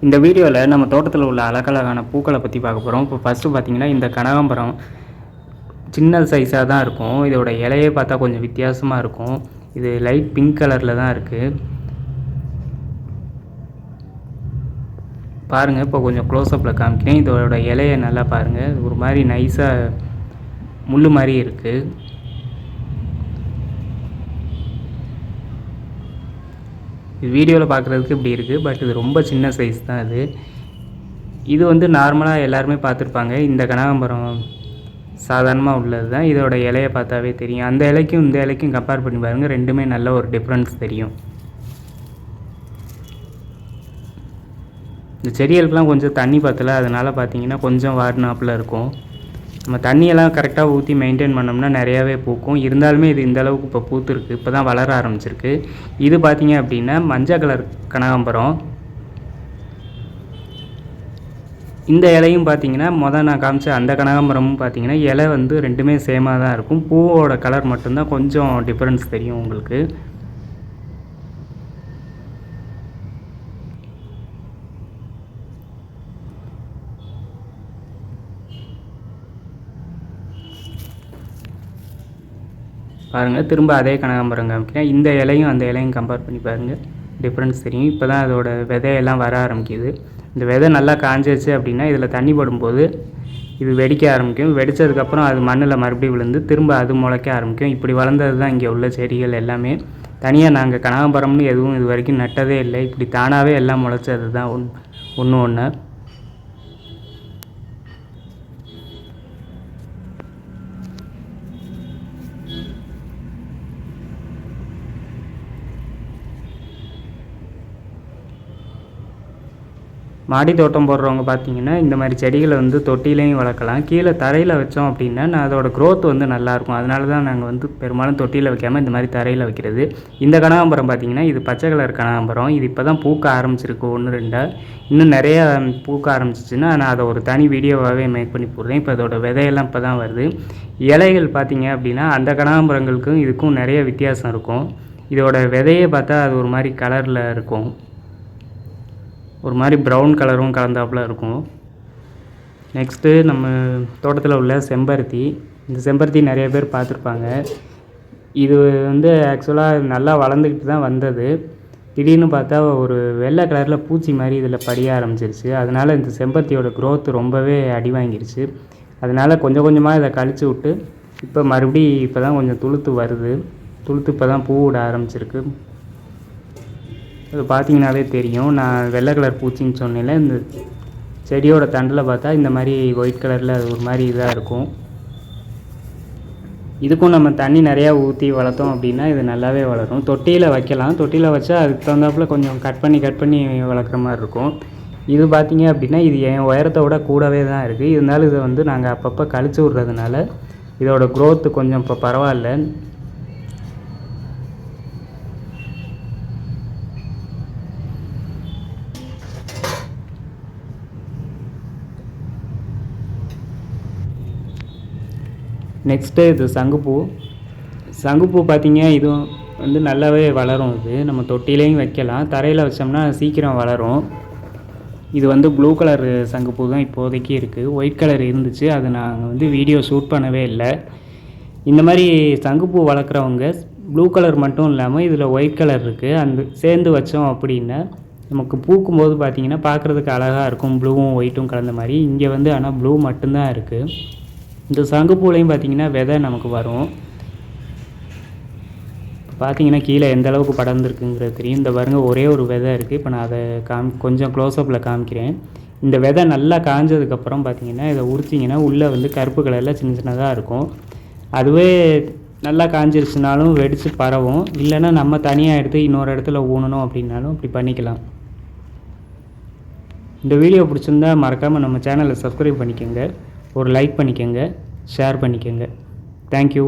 இந்த வீடியோவில் நம்ம தோட்டத்தில் உள்ள அழகழகான பூக்களை பற்றி பார்க்க போகிறோம். இப்போ ஃபஸ்ட்டு பார்த்திங்கன்னா இந்த கனகாம்பரம் சின்ன சைஸாக தான் இருக்கும். இதோட இலையே பார்த்தா கொஞ்சம் வித்தியாசமாக இருக்கும். இது லைட் பிங்க் கலரில் தான் இருக்குது. பாருங்கள், இப்போ கொஞ்சம் க்ளோஸ்அப்பில் காமிக்கிறேன். இதோட இலையை நல்லா பாருங்கள், ஒரு மாதிரி நைஸாக முள் மாதிரி இருக்குது. இது வீடியோவில் பார்க்குறதுக்கு இப்படி இருக்குது, பட் இது ரொம்ப சின்ன சைஸ் தான். இது வந்து நார்மலாக எல்லாருமே பார்த்துருப்பாங்க. இந்த கனகாம்பரம் சாதாரணமாக உள்ளது தான். இதோட இலையை பார்த்தாவே தெரியும். அந்த இலைக்கும் இந்த இலைக்கும் கம்பேர் பண்ணி பாருங்கள், ரெண்டுமே நல்ல ஒரு டிஃப்ரென்ஸ் தெரியும். இந்த செடிகளுக்கெலாம் கொஞ்சம் தண்ணி பற்றலை, அதனால் பார்த்தீங்கன்னா கொஞ்சம் வாடினாப்பில் இருக்கும். நம்ம தண்ணியெல்லாம் கரெக்டாக ஊற்றி மெயின்டைன் பண்ணோம்னா நிறையாவே பூக்கும். இருந்தாலுமே இது இந்தளவுக்கு இப்போ பூத்துருக்கு, இப்போ தான் வளர ஆரம்பிச்சிருக்கு. இது பார்த்திங்க அப்படின்னா மஞ்சள் கலர் கனகாம்பரம். இந்த இலையும் பார்த்திங்கன்னா நான் காமிச்ச அந்த கனகாம்பரமும் பார்த்திங்கன்னா இலை வந்து ரெண்டுமே சேமாக தான் இருக்கும். பூவோட கலர் மட்டும்தான் கொஞ்சம் டிஃப்ரென்ஸ் தெரியும் உங்களுக்கு. பாருங்கள், திரும்ப அதே கனகாம்பரம் காமிக்கிறேன். இந்த இலையும் அந்த இலையும் கம்பேர் பண்ணி பாருங்கள், டிஃப்ரென்ஸ் தெரியும். இப்போ தான் அதோட விதையெல்லாம் வர ஆரம்பிக்குது. இந்த விதை நல்லா காஞ்சிருச்சு அப்படின்னா இதில் தண்ணி படும்போது இது வெடிக்க ஆரம்பிக்கும். வெடித்ததுக்கப்புறம் அது மண்ணில் மறுபடியும் விழுந்து திரும்ப அது முளைக்க ஆரம்பிக்கும். இப்படி வளர்ந்தது தான் இங்கே உள்ள செடிகள் எல்லாமே. தனியாக நாங்கள் கனகாம்பரம்னு எதுவும் இது வரைக்கும் நட்டதே இல்லை. இப்படி தானாகவே எல்லாம் முளைச்சது தான் ஒன்று ஒன்று. மாடி தோட்டம் போடுறவங்க பார்த்திங்கன்னா இந்த மாதிரி செடிகளை வந்து தொட்டிலையும் வளர்க்கலாம். கீழே தரையில் வச்சோம் அப்படின்னா அதோட க்ரோத் வந்து நல்லாயிருக்கும். அதனால தான் நாங்கள் வந்து பெரும்பாலும் தொட்டியில் வைக்காமல் இந்த மாதிரி தரையில் வைக்கிறது. இந்த கனகாம்பரம் பார்த்திங்கன்னா இது பச்சை கலர் கனகாம்பரம். இது இப்போ தான் பூக்க ஆரம்பிச்சிருக்கு, 1-2. இன்னும் நிறையா பூக்க ஆரம்பிச்சிச்சுன்னா நான் அதை ஒரு தனி வீடியோவாகவே மேக் பண்ணி போடுறேன். இப்போ அதோட விதையெல்லாம் இப்போ தான் வருது. இலைகள் பார்த்திங்க அப்படின்னா அந்த கனகாம்பரங்களுக்கும் இதுக்கும் நிறைய வித்தியாசம் இருக்கும். இதோட விதையை பார்த்தா அது ஒரு மாதிரி கலரில் இருக்கும், ஒரு மாதிரி ப்ரௌன் கலரும் கலந்தாப்பில் இருக்கும். நெக்ஸ்ட்டு நம்ம தோட்டத்தில் உள்ள செம்பருத்தி. இந்த செம்பருத்தி நிறைய பேர் பார்த்துருப்பாங்க. இது வந்து ஆக்சுவலாக நல்லா வளர்ந்துக்கிட்டு தான் வந்தது. திடீர்னு பார்த்தா ஒரு வெள்ளை கலரில் பூச்சி மாதிரி இதில் படிய ஆரம்பிச்சிருச்சு. அதனால் இந்த செம்பருத்தியோட க்ரோத் ரொம்பவே அடி வாங்கிருச்சு. அதனால் கொஞ்சம் கொஞ்சமாக இதை கழிச்சு விட்டு இப்போ மறுபடியும் இப்போ தான் கொஞ்சம் துளுத்து வருது. துளுத்து இப்போ தான் பூ விட ஆரம்பிச்சிருக்கு. அது பார்த்திங்கனாவே தெரியும். நான் வெள்ளை கலர் பூச்சின்னு சொன்னேன்ல, இந்த செடியோட தண்டில் பார்த்தா இந்த மாதிரி ஒயிட் கலரில் அது ஒரு மாதிரி இதாக இருக்கும். இதுக்கும் நம்ம தண்ணி நிறையா ஊற்றி வளர்த்தோம் அப்படின்னா இது நல்லாவே வளரும். தொட்டியில் வைக்கலாம். தொட்டியில் வச்சா அதுக்கு தகுந்தாப்பில் கொஞ்சம் கட் பண்ணி வளர்க்குற மாதிரி இருக்கும். இது பார்த்திங்க அப்படின்னா இது என் உயரத்தை விட கூடவே தான் இருக்குது. இருந்தாலும் இதை வந்து நாங்கள் அப்பப்போ கழிச்சு விட்றதுனால இதோட க்ரோத்து கொஞ்சம் இப்போ பரவாயில்ல. நெக்ஸ்ட்டு இது சங்குப்பூ பார்த்திங்க, இதுவும் வந்து நல்லாவே வளரும். இது நம்ம தொட்டிலையும் வைக்கலாம், தரையில் வச்சோம்னா சீக்கிரம் வளரும். இது வந்து ப்ளூ கலர் சங்குப்பூ தான் இப்போதைக்கு இருக்குது. ஒயிட் கலர் இருந்துச்சு, அது நாங்கள் வந்து வீடியோ ஷூட் பண்ணவே இல்லை. இந்த மாதிரி சங்குப்பூ வளர்க்குறவங்க ப்ளூ கலர் மட்டும் இல்லாமல் இதில் ஒயிட் கலர் இருக்குது, அந்த சேர்ந்து வச்சோம் அப்படின்னா நமக்கு பூக்கும்போது பார்த்திங்கன்னா பார்க்குறதுக்கு அழகாக இருக்கும், ப்ளூவும் ஒயிட்டும் கலந்த மாதிரி. இங்கே வந்து ஆனால் ப்ளூ மட்டும்தான் இருக்குது. இந்த சங்குப்பூலையும் பார்த்திங்கன்னா விதை நமக்கு வரும். பார்த்திங்கன்னா கீழே எந்த அளவுக்கு படர்ந்துருக்குங்கிறது தெரியும். இந்த பாருங்க, ஒரே ஒரு விதை இருக்குது. இப்போ நான் அதை கொஞ்சம் க்ளோஸ்அப்பில் காமிக்கிறேன். இந்த விதை நல்லா காஞ்சதுக்கப்புறம் பார்த்திங்கன்னா இதை உரிச்சிங்கன்னா உள்ளே வந்து கருப்பு கலரில் சின்ன சின்னதாக இருக்கும். அதுவே நல்லா காஞ்சிருச்சுனாலும் வெடித்து பரவும். இல்லைன்னா நம்ம தனியாக எடுத்து இன்னொரு இடத்துல ஊனணும் அப்படின்னாலும் அப்படி பண்ணிக்கலாம். இந்த வீடியோ பிடிச்சிருந்தா மறக்காமல் நம்ம சேனலை சப்ஸ்கிரைப் பண்ணிக்கோங்க, ஒரு லைக் பண்ணிக்கோங்க, ஷேர் பண்ணிக்கோங்க. தேங்க்யூ.